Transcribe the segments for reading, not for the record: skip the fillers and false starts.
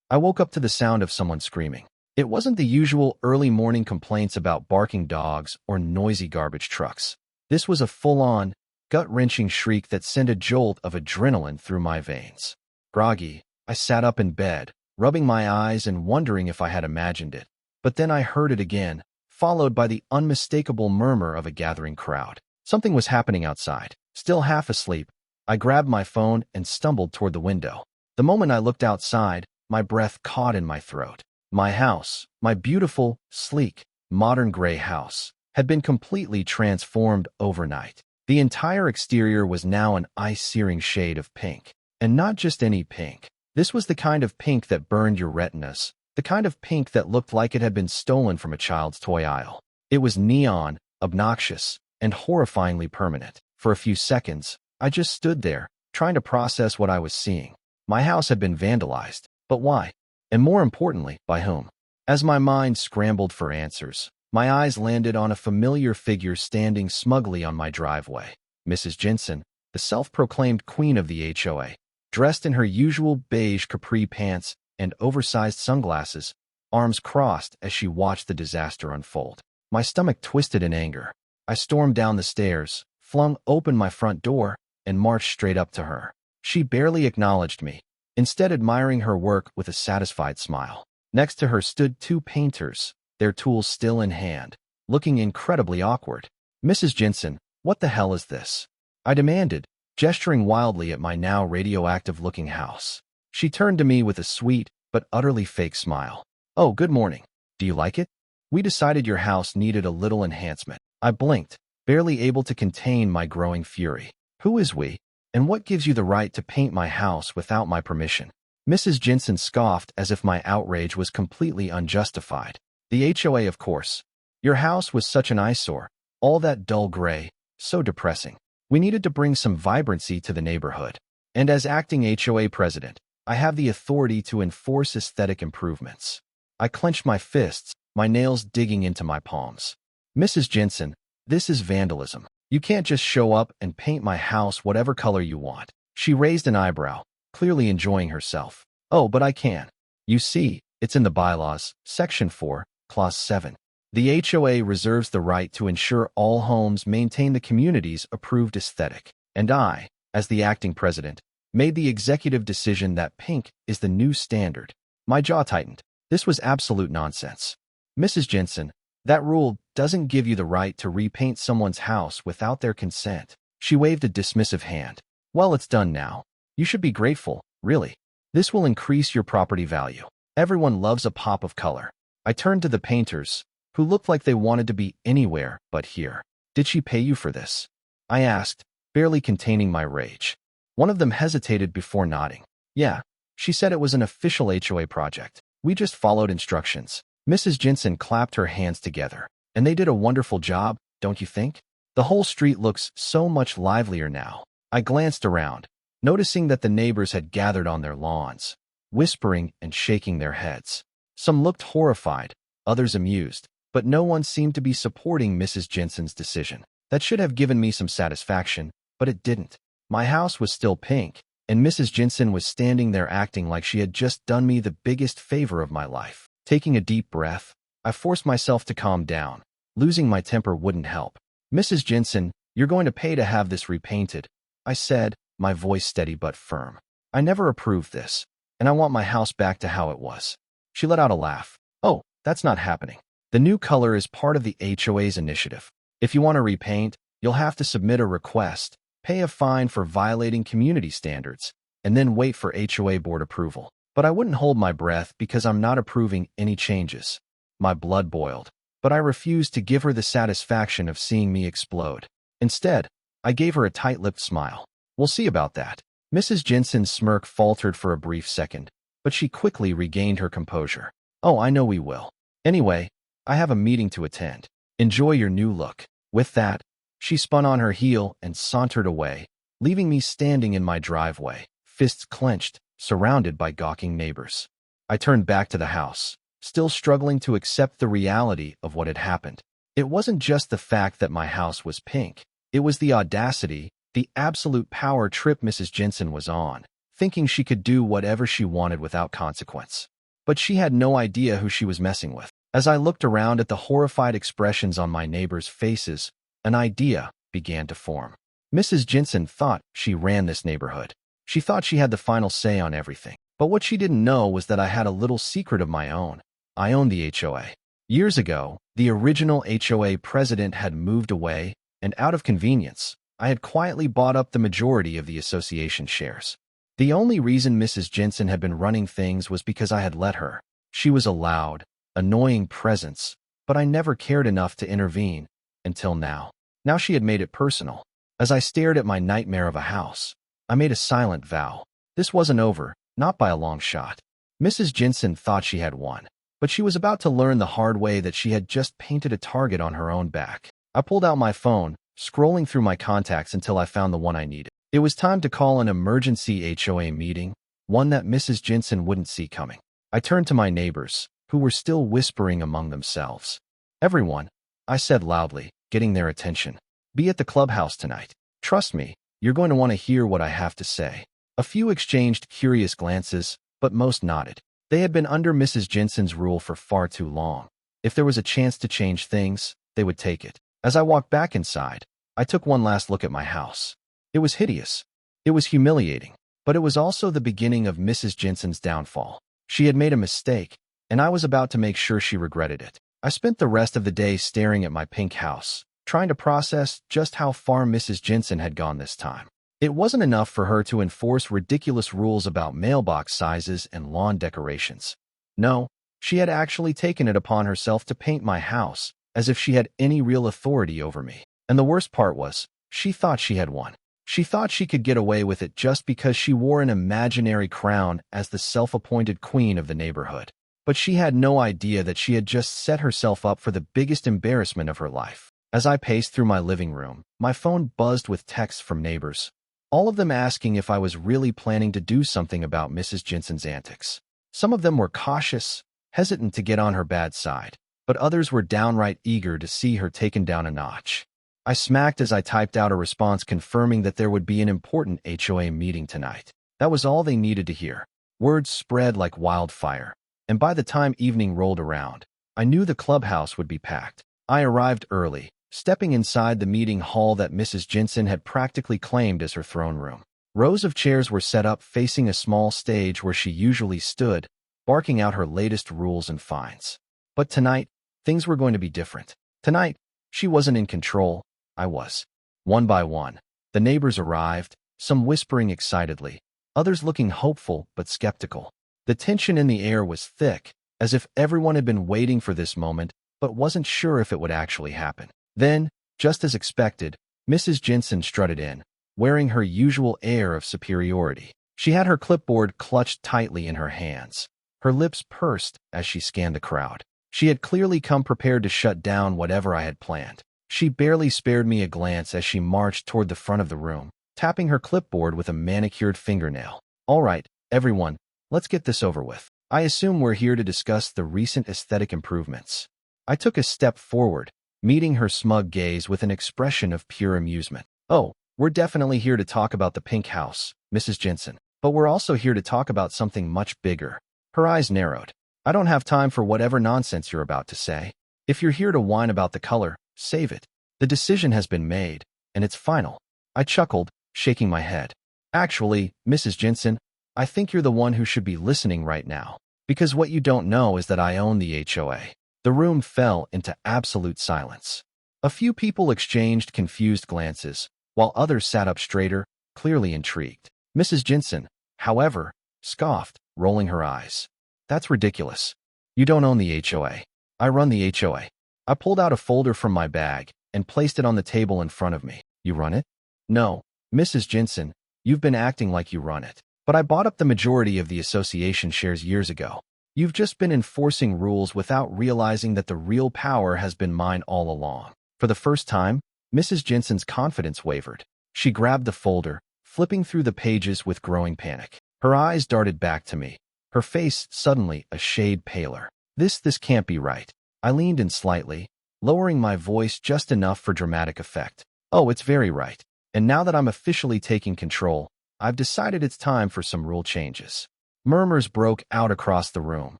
I woke up to the sound of someone screaming. It wasn't the usual early morning complaints about barking dogs or noisy garbage trucks. This was a full-on, gut-wrenching shriek that sent a jolt of adrenaline through my veins. Groggy, I sat up in bed, rubbing my eyes and wondering if I had imagined it. But then I heard it again, followed by the unmistakable murmur of a gathering crowd. Something was happening outside. Still half asleep, I grabbed my phone and stumbled toward the window. The moment I looked outside, my breath caught in my throat. My house, my beautiful, sleek, modern gray house, had been completely transformed overnight. The entire exterior was now an ice-searing shade of pink. And not just any pink. This was the kind of pink that burned your retinas, the kind of pink that looked like it had been stolen from a child's toy aisle. It was neon, obnoxious, and horrifyingly permanent. For a few seconds, I just stood there, trying to process what I was seeing. My house had been vandalized, but why? And more importantly, by whom? As my mind scrambled for answers, my eyes landed on a familiar figure standing smugly on my driveway. Mrs. Jensen, the self-proclaimed queen of the HOA, dressed in her usual beige capri pants and oversized sunglasses, arms crossed as she watched the disaster unfold. My stomach twisted in anger. I stormed down the stairs, flung open my front door, and marched straight up to her. She barely acknowledged me, instead admiring her work with a satisfied smile. Next to her stood two painters, their tools still in hand, looking incredibly awkward. "Mrs. Jensen, what the hell is this?" I demanded, gesturing wildly at my now radioactive-looking house. She turned to me with a sweet but utterly fake smile. "Oh, good morning. Do you like it? We decided your house needed a little enhancement." I blinked, barely able to contain my growing fury. "Who is we? And what gives you the right to paint my house without my permission?" Mrs. Jensen scoffed as if my outrage was completely unjustified. "The HOA, of course. Your house was such an eyesore, all that dull gray, so depressing. We needed to bring some vibrancy to the neighborhood. And as acting HOA president, I have the authority to enforce aesthetic improvements." I clenched my fists, my nails digging into my palms. "Mrs. Jensen, this is vandalism. You can't just show up and paint my house whatever color you want." She raised an eyebrow, clearly enjoying herself. "Oh, but I can. You see, it's in the bylaws, Section 4, Clause 7. The HOA reserves the right to ensure all homes maintain the community's approved aesthetic. And I, as the acting president, made the executive decision that pink is the new standard." My jaw tightened. This was absolute nonsense. "Mrs. Jensen, that rule doesn't give you the right to repaint someone's house without their consent." She waved a dismissive hand. "Well, it's done now. You should be grateful, really. This will increase your property value. Everyone loves a pop of color." I turned to the painters, who looked like they wanted to be anywhere but here. "Did she pay you for this?" I asked, barely containing my rage. One of them hesitated before nodding. "Yeah, she said it was an official HOA project. We just followed instructions." Mrs. Jensen clapped her hands together. "And they did a wonderful job, don't you think? The whole street looks so much livelier now." I glanced around, noticing that the neighbors had gathered on their lawns, whispering and shaking their heads. Some looked horrified, others amused, but no one seemed to be supporting Mrs. Jensen's decision. That should have given me some satisfaction, but it didn't. My house was still pink, and Mrs. Jensen was standing there acting like she had just done me the biggest favor of my life. Taking a deep breath, I forced myself to calm down. Losing my temper wouldn't help. "Mrs. Jensen, you're going to pay to have this repainted," I said, my voice steady but firm. "I never approved this, and I want my house back to how it was." She let out a laugh. "Oh, that's not happening. The new color is part of the HOA's initiative. If you want to repaint, you'll have to submit a request, pay a fine for violating community standards, and then wait for HOA board approval. But I wouldn't hold my breath because I'm not approving any changes." My blood boiled, but I refused to give her the satisfaction of seeing me explode. Instead, I gave her a tight-lipped smile. "We'll see about that." Mrs. Jensen's smirk faltered for a brief second, but she quickly regained her composure. "Oh, I know we will. Anyway, I have a meeting to attend. Enjoy your new look." With that, she spun on her heel and sauntered away, leaving me standing in my driveway, fists clenched, surrounded by gawking neighbors. I turned back to the house, still struggling to accept the reality of what had happened. It wasn't just the fact that my house was pink. It was the audacity, the absolute power trip Mrs. Jensen was on, thinking she could do whatever she wanted without consequence. but she had no idea who she was messing with. As I looked around at the horrified expressions on my neighbors' faces, an idea began to form. Mrs. Jensen thought she ran this neighborhood. She thought she had the final say on everything. But what she didn't know was that I had a little secret of my own. I owned the HOA. Years ago, the original HOA president had moved away, and out of convenience, I had quietly bought up the majority of the association shares. The only reason Mrs. Jensen had been running things was because I had let her. She was a loud, annoying presence, but I never cared enough to intervene, until now. Now she had made it personal. As I stared at my nightmare of a house, I made a silent vow. This wasn't over, not by a long shot. Mrs. Jensen thought she had won, but she was about to learn the hard way that she had just painted a target on her own back. I pulled out my phone, scrolling through my contacts until I found the one I needed. It was time to call an emergency HOA meeting, one that Mrs. Jensen wouldn't see coming. I turned to my neighbors, who were still whispering among themselves. "Everyone," I said loudly, getting their attention. "Be at the clubhouse tonight. Trust me, you're going to want to hear what I have to say." A few exchanged curious glances, but most nodded. They had been under Mrs. Jensen's rule for far too long. If there was a chance to change things, they would take it. As I walked back inside, I took one last look at my house. It was hideous. It was humiliating, but it was also the beginning of Mrs. Jensen's downfall. She had made a mistake, and I was about to make sure she regretted it. I spent the rest of the day staring at my pink house, trying to process just how far Mrs. Jensen had gone this time. It wasn't enough for her to enforce ridiculous rules about mailbox sizes and lawn decorations. No, she had actually taken it upon herself to paint my house, as if she had any real authority over me. And the worst part was, she thought she had won. She thought she could get away with it just because she wore an imaginary crown as the self-appointed queen of the neighborhood. But she had no idea that she had just set herself up for the biggest embarrassment of her life. As I paced through my living room, my phone buzzed with texts from neighbors, all of them asking if I was really planning to do something about Mrs. Jensen's antics. Some of them were cautious, hesitant to get on her bad side, but others were downright eager to see her taken down a notch. I smacked as I typed out a response confirming that there would be an important HOA meeting tonight. That was all they needed to hear. Words spread like wildfire, and by the time evening rolled around, I knew the clubhouse would be packed. I arrived early, stepping inside the meeting hall that Mrs. Jensen had practically claimed as her throne room. Rows of chairs were set up facing a small stage where she usually stood, barking out her latest rules and fines. But tonight, things were going to be different. Tonight, she wasn't in control, I was. One by one, the neighbors arrived, some whispering excitedly, others looking hopeful but skeptical. The tension in the air was thick, as if everyone had been waiting for this moment but wasn't sure if it would actually happen. Then, just as expected, Mrs. Jensen strutted in, wearing her usual air of superiority. She had her clipboard clutched tightly in her hands. Her lips pursed as she scanned the crowd. She had clearly come prepared to shut down whatever I had planned. She barely spared me a glance as she marched toward the front of the room, tapping her clipboard with a manicured fingernail. "All right, everyone, let's get this over with. I assume we're here to discuss the recent aesthetic improvements." I took a step forward, meeting her smug gaze with an expression of pure amusement. "Oh, we're definitely here to talk about the pink house, Mrs. Jensen. But we're also here to talk about something much bigger." Her eyes narrowed. "I don't have time for whatever nonsense you're about to say. If you're here to whine about the color, save it. The decision has been made, and it's final." I chuckled, shaking my head. "Actually, Mrs. Jensen, I think you're the one who should be listening right now. Because what you don't know is that I own the HOA. The room fell into absolute silence. A few people exchanged confused glances, while others sat up straighter, clearly intrigued. Mrs. Jensen, however, scoffed, rolling her eyes. "That's ridiculous. You don't own the HOA. I run the HOA." I pulled out a folder from my bag and placed it on the table in front of me. "You run it?" "No, Mrs. Jensen, you've been acting like you run it. But I bought up the majority of the association shares years ago. You've just been enforcing rules without realizing that the real power has been mine all along." For the first time, Mrs. Jensen's confidence wavered. She grabbed the folder, flipping through the pages with growing panic. Her eyes darted back to me, her face suddenly a shade paler. This can't be right." I leaned in slightly, lowering my voice just enough for dramatic effect. "Oh, it's very right. And now that I'm officially taking control, I've decided it's time for some rule changes." Murmurs broke out across the room,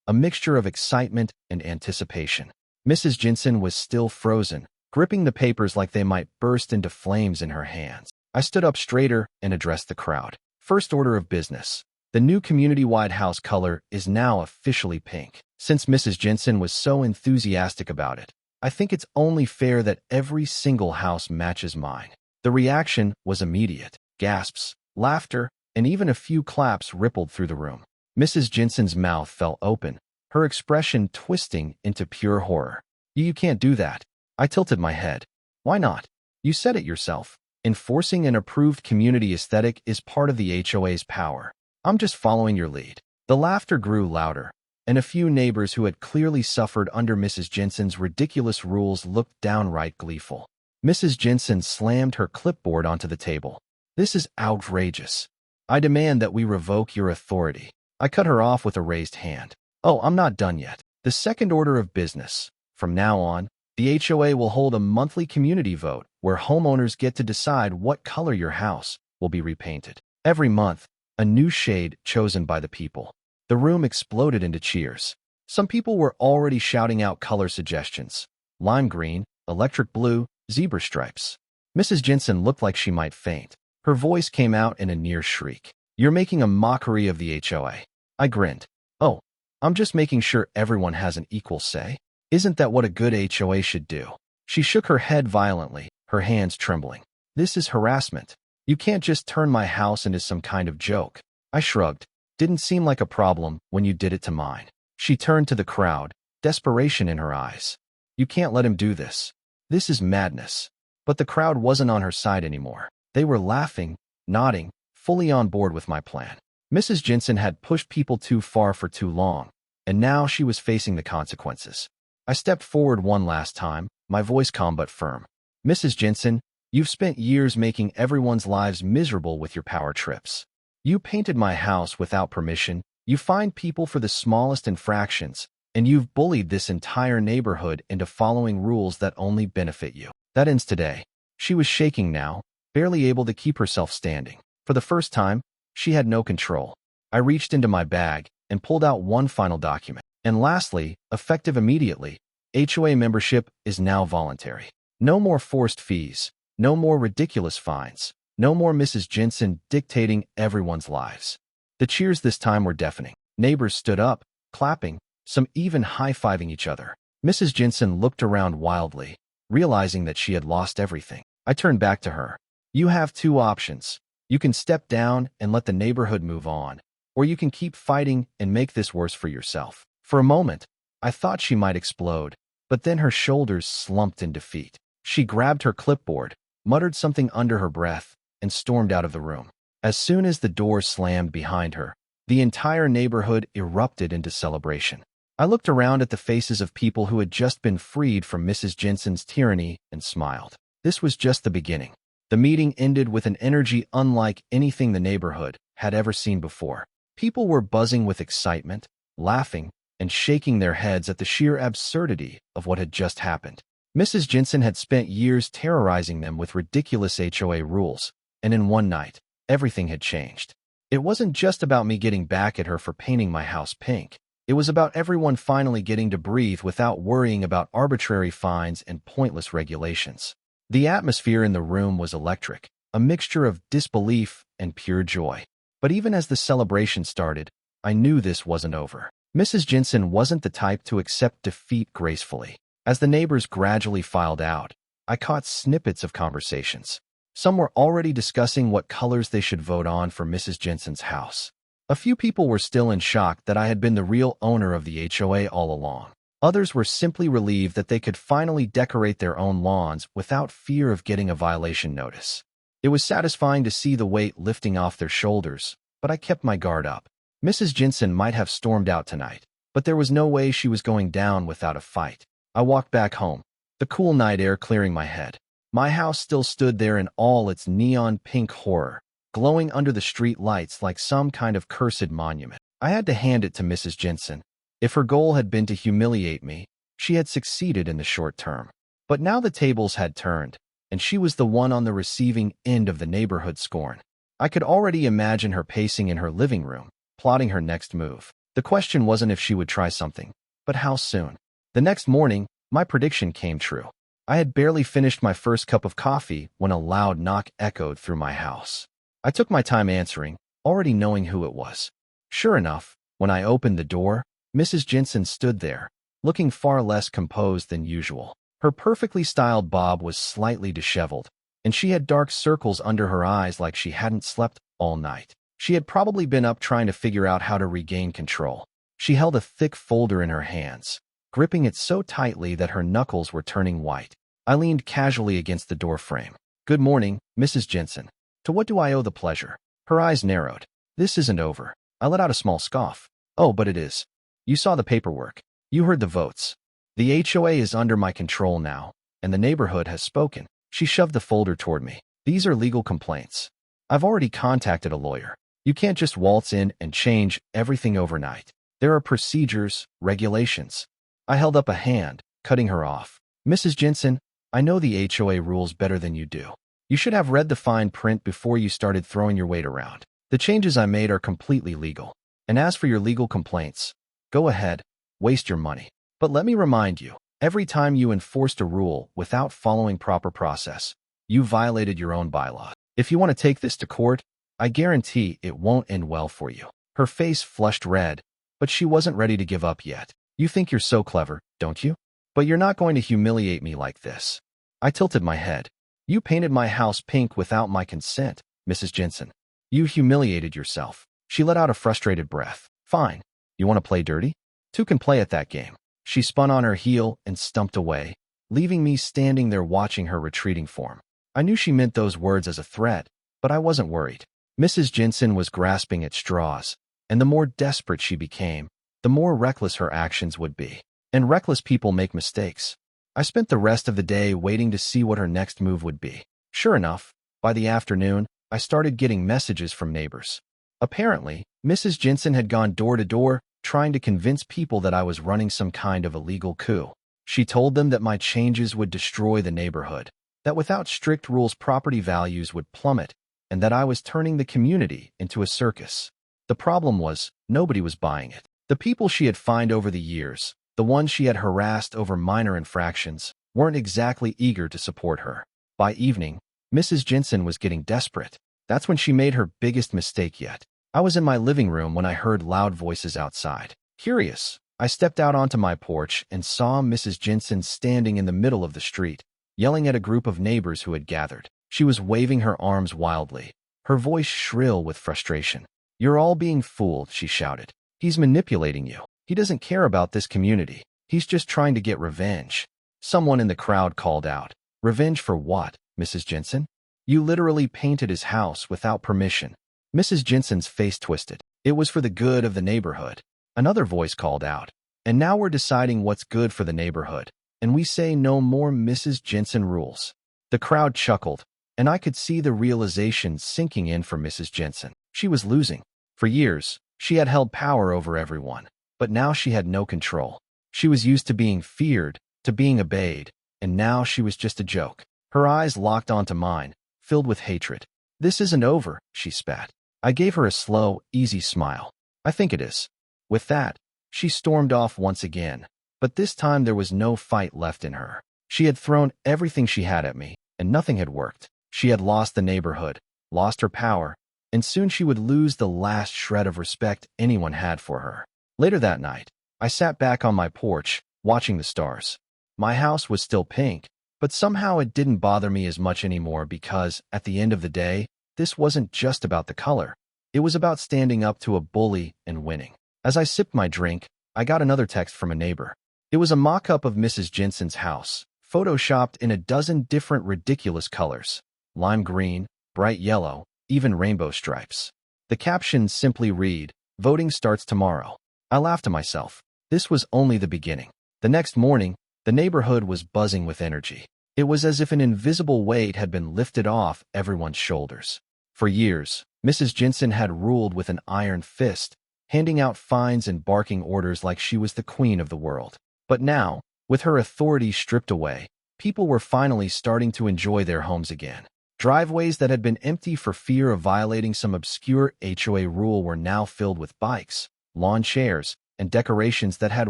a mixture of excitement and anticipation. Mrs. Jensen was still frozen, gripping the papers like they might burst into flames in her hands. I stood up straighter and addressed the crowd. First order of business. The new community-wide house color is now officially pink. Since Mrs. Jensen was so enthusiastic about it, I think it's only fair that every single house matches mine. The reaction was immediate. Gasps, laughter, and even a few claps rippled through the room. Mrs. Jensen's mouth fell open, her expression twisting into pure horror. You can't do that. I tilted my head. Why not? You said it yourself. Enforcing an approved community aesthetic is part of the HOA's power. I'm just following your lead. The laughter grew louder, and a few neighbors who had clearly suffered under Mrs. Jensen's ridiculous rules looked downright gleeful. Mrs. Jensen slammed her clipboard onto the table. This is outrageous. I demand that we revoke your authority. I cut her off with a raised hand. Oh, I'm not done yet. The second order of business. From now on, the HOA will hold a monthly community vote where homeowners get to decide what color your house will be repainted. Every month, a new shade chosen by the people. The room exploded into cheers. Some people were already shouting out color suggestions. Lime green, electric blue, zebra stripes. Mrs. Jensen looked like she might faint. Her voice came out in a near shriek. You're making a mockery of the HOA. I grinned. Oh, I'm just making sure everyone has an equal say. Isn't that what a good HOA should do? She shook her head violently, her hands trembling. This is harassment. You can't just turn my house into some kind of joke. I shrugged. Didn't seem like a problem when you did it to mine. She turned to the crowd, desperation in her eyes. You can't let him do this. This is madness. But the crowd wasn't on her side anymore. They were laughing, nodding, fully on board with my plan. Mrs. Jensen had pushed people too far for too long, and now she was facing the consequences. I stepped forward one last time, my voice calm but firm. Mrs. Jensen, you've spent years making everyone's lives miserable with your power trips. You painted my house without permission, you fined people for the smallest infractions, and you've bullied this entire neighborhood into following rules that only benefit you. That ends today. She was shaking now, barely able to keep herself standing. For the first time, she had no control. I reached into my bag and pulled out one final document. And lastly, effective immediately, HOA membership is now voluntary. No more forced fees, no more ridiculous fines, no more Mrs. Jensen dictating everyone's lives. The cheers this time were deafening. Neighbors stood up, clapping, some even high-fiving each other. Mrs. Jensen looked around wildly, realizing that she had lost everything. I turned back to her. You have two options. You can step down and let the neighborhood move on, or you can keep fighting and make this worse for yourself. For a moment, I thought she might explode, but then her shoulders slumped in defeat. She grabbed her clipboard, muttered something under her breath, and stormed out of the room. As soon as the door slammed behind her, the entire neighborhood erupted into celebration. I looked around at the faces of people who had just been freed from Mrs. Jensen's tyranny and smiled. This was just the beginning. The meeting ended with an energy unlike anything the neighborhood had ever seen before. People were buzzing with excitement, laughing, and shaking their heads at the sheer absurdity of what had just happened. Mrs. Jensen had spent years terrorizing them with ridiculous HOA rules, and in one night, everything had changed. It wasn't just about me getting back at her for painting my house pink. It was about everyone finally getting to breathe without worrying about arbitrary fines and pointless regulations. The atmosphere in the room was electric, a mixture of disbelief and pure joy. But even as the celebration started, I knew this wasn't over. Mrs. Jensen wasn't the type to accept defeat gracefully. As the neighbors gradually filed out, I caught snippets of conversations. Some were already discussing what colors they should vote on for Mrs. Jensen's house. A few people were still in shock that I had been the real owner of the HOA all along. Others were simply relieved that they could finally decorate their own lawns without fear of getting a violation notice. It was satisfying to see the weight lifting off their shoulders, but I kept my guard up. Mrs. Jensen might have stormed out tonight, but there was no way she was going down without a fight. I walked back home, the cool night air clearing my head. My house still stood there in all its neon pink horror, glowing under the street lights like some kind of cursed monument. I had to hand it to Mrs. Jensen. If her goal had been to humiliate me, she had succeeded in the short term. But now the tables had turned, and she was the one on the receiving end of the neighborhood scorn. I could already imagine her pacing in her living room, plotting her next move. The question wasn't if she would try something, but how soon. The next morning, my prediction came true. I had barely finished my first cup of coffee when a loud knock echoed through my house. I took my time answering, already knowing who it was. Sure enough, when I opened the door, Mrs. Jensen stood there, looking far less composed than usual. Her perfectly styled bob was slightly disheveled, and she had dark circles under her eyes like she hadn't slept all night. She had probably been up trying to figure out how to regain control. She held a thick folder in her hands, gripping it so tightly that her knuckles were turning white. I leaned casually against the doorframe. "Good morning, Mrs. Jensen. To what do I owe the pleasure?" Her eyes narrowed. "This isn't over." I let out a small scoff. "Oh, but it is. You saw the paperwork. You heard the votes. The HOA is under my control now, and the neighborhood has spoken." She shoved the folder toward me. "These are legal complaints. I've already contacted a lawyer. You can't just waltz in and change everything overnight. There are procedures, regulations." I held up a hand, cutting her off. "Mrs. Jensen, I know the HOA rules better than you do. You should have read the fine print before you started throwing your weight around. The changes I made are completely legal. And as for your legal complaints, go ahead, waste your money. But let me remind you, every time you enforced a rule without following proper process, you violated your own bylaws. If you want to take this to court, I guarantee it won't end well for you." Her face flushed red, but she wasn't ready to give up yet. "You think you're so clever, don't you? But you're not going to humiliate me like this." I tilted my head. "You painted my house pink without my consent, Mrs. Jensen. You humiliated yourself." She let out a frustrated breath. "Fine. You want to play dirty? Two can play at that game." She spun on her heel and stumped away, leaving me standing there watching her retreating form. I knew she meant those words as a threat, but I wasn't worried. Mrs. Jensen was grasping at straws, and the more desperate she became, the more reckless her actions would be. And reckless people make mistakes. I spent the rest of the day waiting to see what her next move would be. Sure enough, by the afternoon, I started getting messages from neighbors. Apparently, Mrs. Jensen had gone door to door, trying to convince people that I was running some kind of illegal coup. She told them that my changes would destroy the neighborhood, that without strict rules property values would plummet, and that I was turning the community into a circus. The problem was, nobody was buying it. The people she had fined over the years, the ones she had harassed over minor infractions, weren't exactly eager to support her. By evening, Mrs. Jensen was getting desperate. That's when she made her biggest mistake yet. I was in my living room when I heard loud voices outside. Curious, I stepped out onto my porch and saw Mrs. Jensen standing in the middle of the street, yelling at a group of neighbors who had gathered. She was waving her arms wildly, her voice shrill with frustration. "You're all being fooled," she shouted. "He's manipulating you. He doesn't care about this community. He's just trying to get revenge." Someone in the crowd called out. "Revenge for what, Mrs. Jensen? You literally painted his house without permission." Mrs. Jensen's face twisted. "It was for the good of the neighborhood." Another voice called out. "And now we're deciding what's good for the neighborhood. And we say no more Mrs. Jensen rules." The crowd chuckled, and I could see the realization sinking in for Mrs. Jensen. She was losing. For years, she had held power over everyone, but now she had no control. She was used to being feared, to being obeyed, and now she was just a joke. Her eyes locked onto mine, filled with hatred. "This isn't over," she spat. I gave her a slow, easy smile. "I think it is." With that, she stormed off once again, but this time there was no fight left in her. She had thrown everything she had at me, and nothing had worked. She had lost the neighborhood, lost her power, and soon she would lose the last shred of respect anyone had for her. Later that night, I sat back on my porch, watching the stars. My house was still pink, but somehow it didn't bother me as much anymore because, at the end of the day, this wasn't just about the color. It was about standing up to a bully and winning. As I sipped my drink, I got another text from a neighbor. It was a mock-up of Mrs. Jensen's house, photoshopped in a dozen different ridiculous colors. Lime green, bright yellow, even rainbow stripes. The caption simply read, "Voting starts tomorrow." I laughed to myself. This was only the beginning. The next morning, the neighborhood was buzzing with energy. It was as if an invisible weight had been lifted off everyone's shoulders. For years, Mrs. Jensen had ruled with an iron fist, handing out fines and barking orders like she was the queen of the world. But now, with her authority stripped away, people were finally starting to enjoy their homes again. Driveways that had been empty for fear of violating some obscure HOA rule were now filled with bikes, lawn chairs, and decorations that had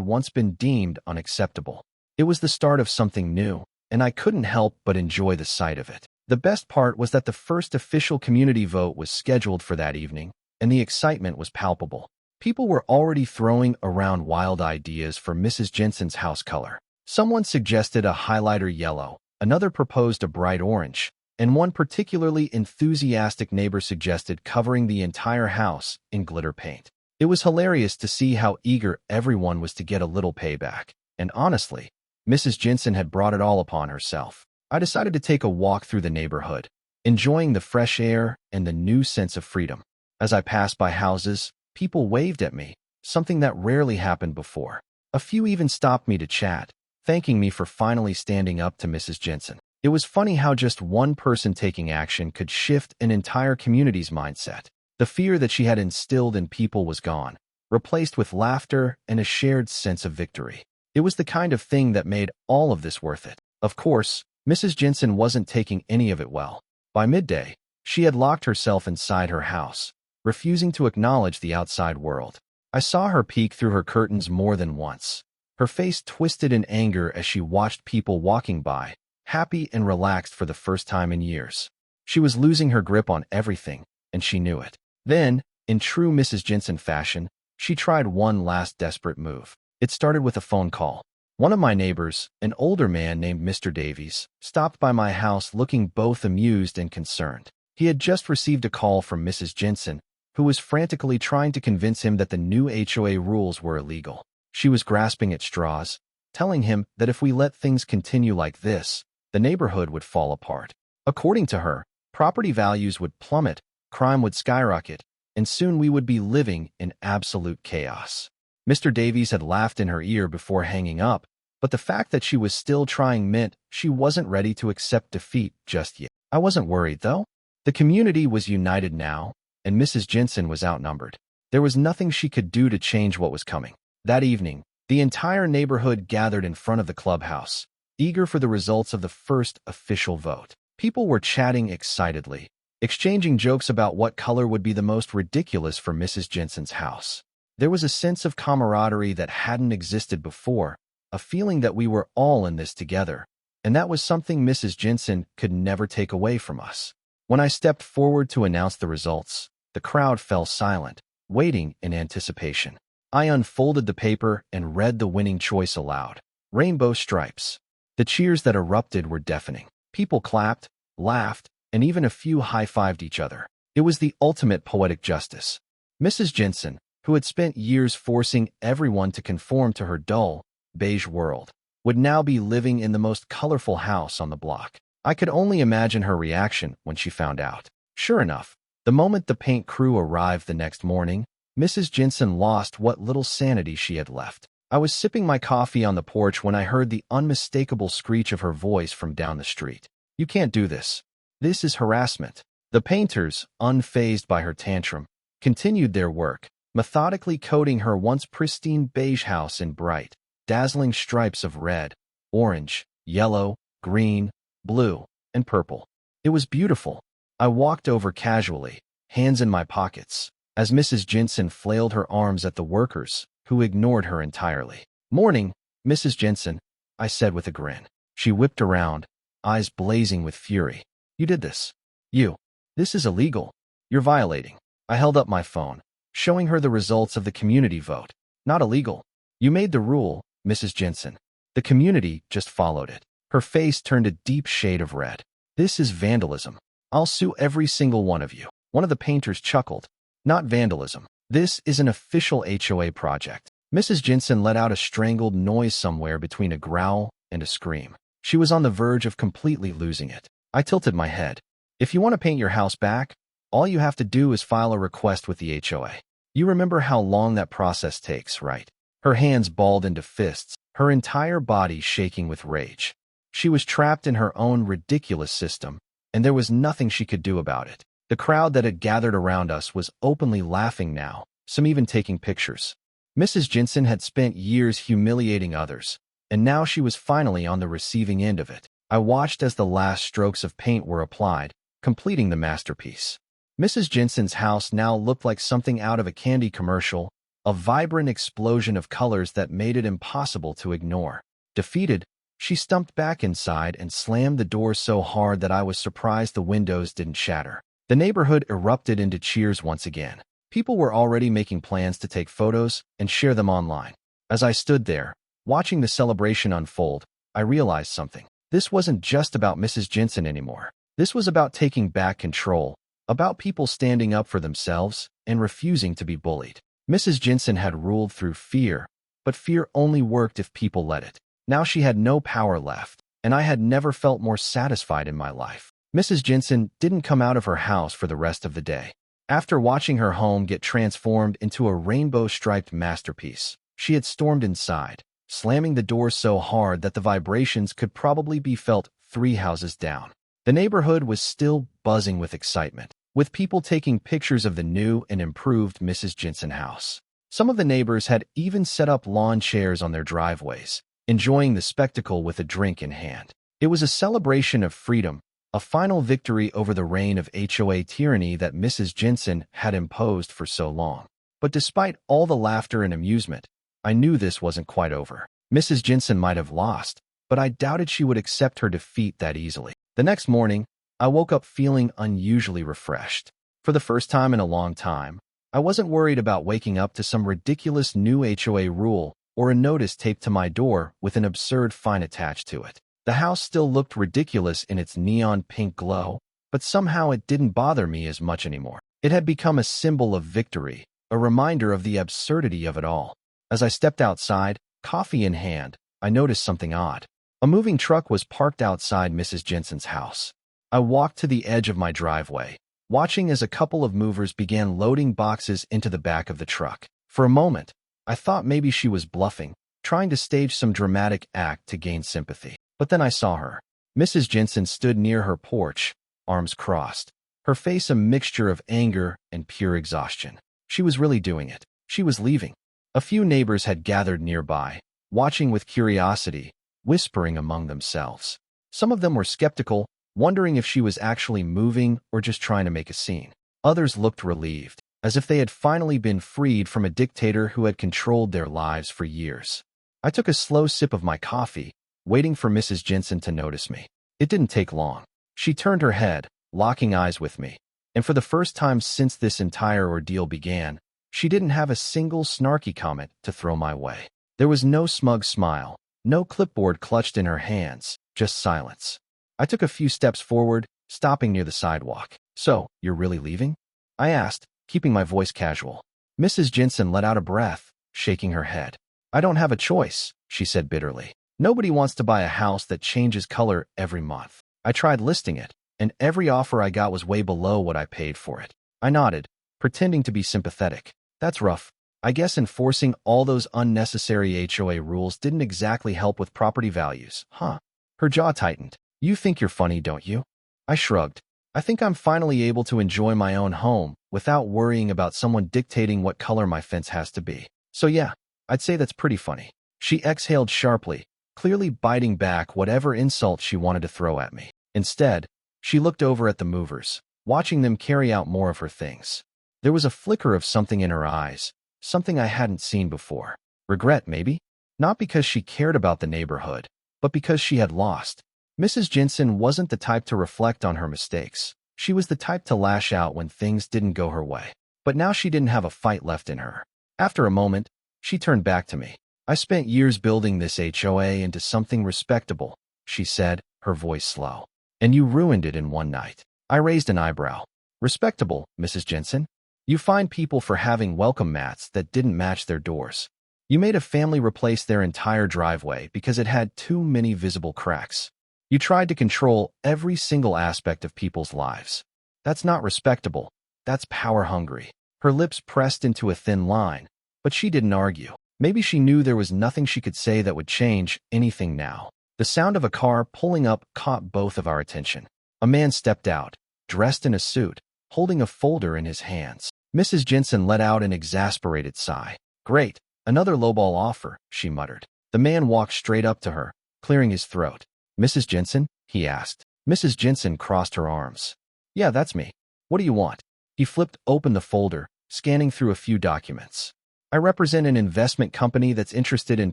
once been deemed unacceptable. It was the start of something new, and I couldn't help but enjoy the sight of it. The best part was that the first official community vote was scheduled for that evening, and the excitement was palpable. People were already throwing around wild ideas for Mrs. Jensen's house color. Someone suggested a highlighter yellow, another proposed a bright orange, and one particularly enthusiastic neighbor suggested covering the entire house in glitter paint. It was hilarious to see how eager everyone was to get a little payback, and honestly, Mrs. Jensen had brought it all upon herself. I decided to take a walk through the neighborhood, enjoying the fresh air and the new sense of freedom. As I passed by houses, people waved at me, something that rarely happened before. A few even stopped me to chat, thanking me for finally standing up to Mrs. Jensen. It was funny how just one person taking action could shift an entire community's mindset. The fear that she had instilled in people was gone, replaced with laughter and a shared sense of victory. It was the kind of thing that made all of this worth it. Of course, Mrs. Jensen wasn't taking any of it well. By midday, she had locked herself inside her house, refusing to acknowledge the outside world. I saw her peek through her curtains more than once, her face twisted in anger as she watched people walking by, happy and relaxed for the first time in years. She was losing her grip on everything, and she knew it. Then, in true Mrs. Jensen fashion, she tried one last desperate move. It started with a phone call. One of my neighbors, an older man named Mr. Davies, stopped by my house looking both amused and concerned. He had just received a call from Mrs. Jensen, who was frantically trying to convince him that the new HOA rules were illegal. She was grasping at straws, telling him that if we let things continue like this, the neighborhood would fall apart. According to her, property values would plummet, crime would skyrocket, and soon we would be living in absolute chaos. Mr. Davies had laughed in her ear before hanging up, but the fact that she was still trying meant she wasn't ready to accept defeat just yet. I wasn't worried, though. The community was united now, and Mrs. Jensen was outnumbered. There was nothing she could do to change what was coming. That evening, the entire neighborhood gathered in front of the clubhouse, eager for the results of the first official vote. People were chatting excitedly, exchanging jokes about what color would be the most ridiculous for Mrs. Jensen's house. There was a sense of camaraderie that hadn't existed before, a feeling that we were all in this together, and that was something Mrs. Jensen could never take away from us. When I stepped forward to announce the results, the crowd fell silent, waiting in anticipation. I unfolded the paper and read the winning choice aloud. Rainbow stripes. The cheers that erupted were deafening. People clapped, laughed, and even a few high-fived each other. It was the ultimate poetic justice. Mrs. Jensen, who had spent years forcing everyone to conform to her dull, beige world, would now be living in the most colorful house on the block. I could only imagine her reaction when she found out. Sure enough, the moment the paint crew arrived the next morning, Mrs. Jensen lost what little sanity she had left. I was sipping my coffee on the porch when I heard the unmistakable screech of her voice from down the street. "You can't do this. This is harassment." The painters, unfazed by her tantrum, continued their work, methodically coating her once pristine beige house in bright, dazzling stripes of red, orange, yellow, green, blue, and purple. It was beautiful. I walked over casually, hands in my pockets, as Mrs. Jensen flailed her arms at the workers, who ignored her entirely. "Morning, Mrs. Jensen," I said with a grin. She whipped around, eyes blazing with fury. "You did this. This is illegal. You're violating." I held up my phone, showing her the results of the community vote. "Not illegal. You made the rule, Mrs. Jensen. The community just followed it." Her face turned a deep shade of red. "This is vandalism. I'll sue every single one of you." One of the painters chuckled. "Not vandalism. This is an official HOA project." Mrs. Jensen let out a strangled noise somewhere between a growl and a scream. She was on the verge of completely losing it. I tilted my head. "If you want to paint your house back, all you have to do is file a request with the HOA. You remember how long that process takes, right?" Her hands balled into fists, her entire body shaking with rage. She was trapped in her own ridiculous system, and there was nothing she could do about it. The crowd that had gathered around us was openly laughing now, some even taking pictures. Mrs. Jensen had spent years humiliating others, and now she was finally on the receiving end of it. I watched as the last strokes of paint were applied, completing the masterpiece. Mrs. Jensen's house now looked like something out of a candy commercial, a vibrant explosion of colors that made it impossible to ignore. Defeated, she stumped back inside and slammed the door so hard that I was surprised the windows didn't shatter. The neighborhood erupted into cheers once again. People were already making plans to take photos and share them online. As I stood there, watching the celebration unfold, I realized something. This wasn't just about Mrs. Jensen anymore. This was about taking back control, about people standing up for themselves and refusing to be bullied. Mrs. Jensen had ruled through fear, but fear only worked if people let it. Now she had no power left, and I had never felt more satisfied in my life. Mrs. Jensen didn't come out of her house for the rest of the day. After watching her home get transformed into a rainbow-striped masterpiece, she had stormed inside, slamming the door so hard that the vibrations could probably be felt 3 houses down. The neighborhood was still buzzing with excitement, with people taking pictures of the new and improved Mrs. Jensen house. Some of the neighbors had even set up lawn chairs on their driveways, enjoying the spectacle with a drink in hand. It was a celebration of freedom, a final victory over the reign of HOA tyranny that Mrs. Jensen had imposed for so long. But despite all the laughter and amusement, I knew this wasn't quite over. Mrs. Jensen might have lost, but I doubted she would accept her defeat that easily. The next morning, I woke up feeling unusually refreshed. For the first time in a long time, I wasn't worried about waking up to some ridiculous new HOA rule or a notice taped to my door with an absurd fine attached to it. The house still looked ridiculous in its neon pink glow, but somehow it didn't bother me as much anymore. It had become a symbol of victory, a reminder of the absurdity of it all. As I stepped outside, coffee in hand, I noticed something odd. A moving truck was parked outside Mrs. Jensen's house. I walked to the edge of my driveway, watching as a couple of movers began loading boxes into the back of the truck. For a moment, I thought maybe she was bluffing, trying to stage some dramatic act to gain sympathy. But then I saw her. Mrs. Jensen stood near her porch, arms crossed, her face a mixture of anger and pure exhaustion. She was really doing it. She was leaving. A few neighbors had gathered nearby, watching with curiosity, whispering among themselves. Some of them were skeptical, wondering if she was actually moving or just trying to make a scene. Others looked relieved, as if they had finally been freed from a dictator who had controlled their lives for years. I took a slow sip of my coffee, waiting for Mrs. Jensen to notice me. It didn't take long. She turned her head, locking eyes with me, and for the first time since this entire ordeal began, she didn't have a single snarky comment to throw my way. There was no smug smile, no clipboard clutched in her hands, just silence. I took a few steps forward, stopping near the sidewalk. "So, you're really leaving?" I asked, keeping my voice casual. Mrs. Jensen let out a breath, shaking her head. "I don't have a choice," she said bitterly. "Nobody wants to buy a house that changes color every month. I tried listing it, and every offer I got was way below what I paid for it." I nodded, pretending to be sympathetic. "That's rough. I guess enforcing all those unnecessary HOA rules didn't exactly help with property values, huh?" Her jaw tightened. "You think you're funny, don't you?" I shrugged. "I think I'm finally able to enjoy my own home without worrying about someone dictating what color my fence has to be. So yeah, I'd say that's pretty funny." She exhaled sharply, clearly biting back whatever insult she wanted to throw at me. Instead, she looked over at the movers, watching them carry out more of her things. There was a flicker of something in her eyes, something I hadn't seen before. Regret, maybe? Not because she cared about the neighborhood, but because she had lost. Mrs. Jensen wasn't the type to reflect on her mistakes. She was the type to lash out when things didn't go her way. But now she didn't have a fight left in her. After a moment, she turned back to me. "I spent years building this HOA into something respectable," she said, her voice slow. "And you ruined it in one night." I raised an eyebrow. "Respectable, Mrs. Jensen? You fined people for having welcome mats that didn't match their doors. You made a family replace their entire driveway because it had too many visible cracks. You tried to control every single aspect of people's lives. That's not respectable. That's power-hungry." Her lips pressed into a thin line, but she didn't argue. Maybe she knew there was nothing she could say that would change anything now. The sound of a car pulling up caught both of our attention. A man stepped out, dressed in a suit, holding a folder in his hands. Mrs. Jensen let out an exasperated sigh. "Great, another lowball offer," she muttered. The man walked straight up to her, clearing his throat. "Mrs. Jensen?" he asked. Mrs. Jensen crossed her arms. "Yeah, that's me. What do you want?" He flipped open the folder, scanning through a few documents. I represent an investment company that's interested in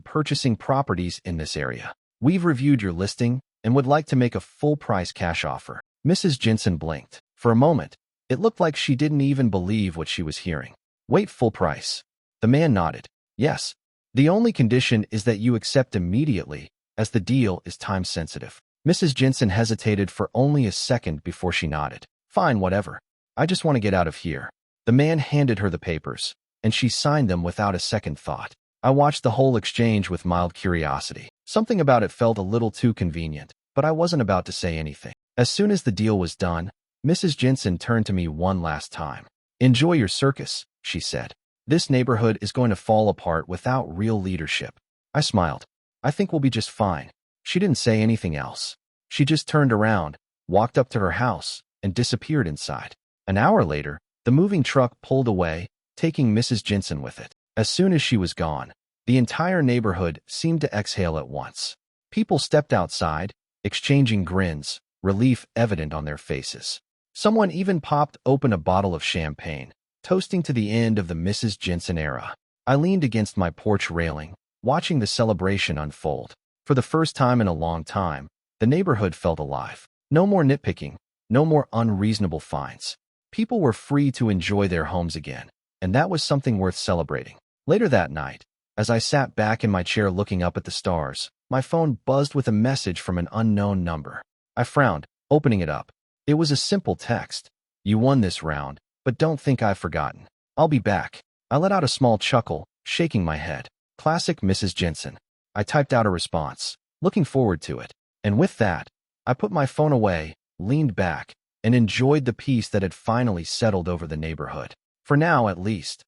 purchasing properties in this area. We've reviewed your listing and would like to make a full-price cash offer." Mrs. Jensen blinked. For a moment, it looked like she didn't even believe what she was hearing. "Wait, full price?" The man nodded. "Yes. The only condition is that you accept immediately, as the deal is time-sensitive." Mrs. Jensen hesitated for only a second before she nodded. "Fine, whatever. I just want to get out of here." The man handed her the papers, and she signed them without a second thought. I watched the whole exchange with mild curiosity. Something about it felt a little too convenient, but I wasn't about to say anything. As soon as the deal was done, Mrs. Jensen turned to me one last time. "Enjoy your circus," she said. "This neighborhood is going to fall apart without real leadership." I smiled. "I think we'll be just fine." She didn't say anything else. She just turned around, walked up to her house, and disappeared inside. An hour later, the moving truck pulled away, taking Mrs. Jensen with it. As soon as she was gone, the entire neighborhood seemed to exhale at once. People stepped outside, exchanging grins, relief evident on their faces. Someone even popped open a bottle of champagne, toasting to the end of the Mrs. Jensen era. I leaned against my porch railing, watching the celebration unfold. For the first time in a long time, the neighborhood felt alive. No more nitpicking, no more unreasonable fines. People were free to enjoy their homes again, and that was something worth celebrating. Later that night, as I sat back in my chair looking up at the stars, my phone buzzed with a message from an unknown number. I frowned, opening it up. It was a simple text. "You won this round, but don't think I've forgotten. I'll be back." I let out a small chuckle, shaking my head. Classic Mrs. Jensen. I typed out a response, looking forward to it. And with that, I put my phone away, leaned back, and enjoyed the peace that had finally settled over the neighborhood. For now, at least.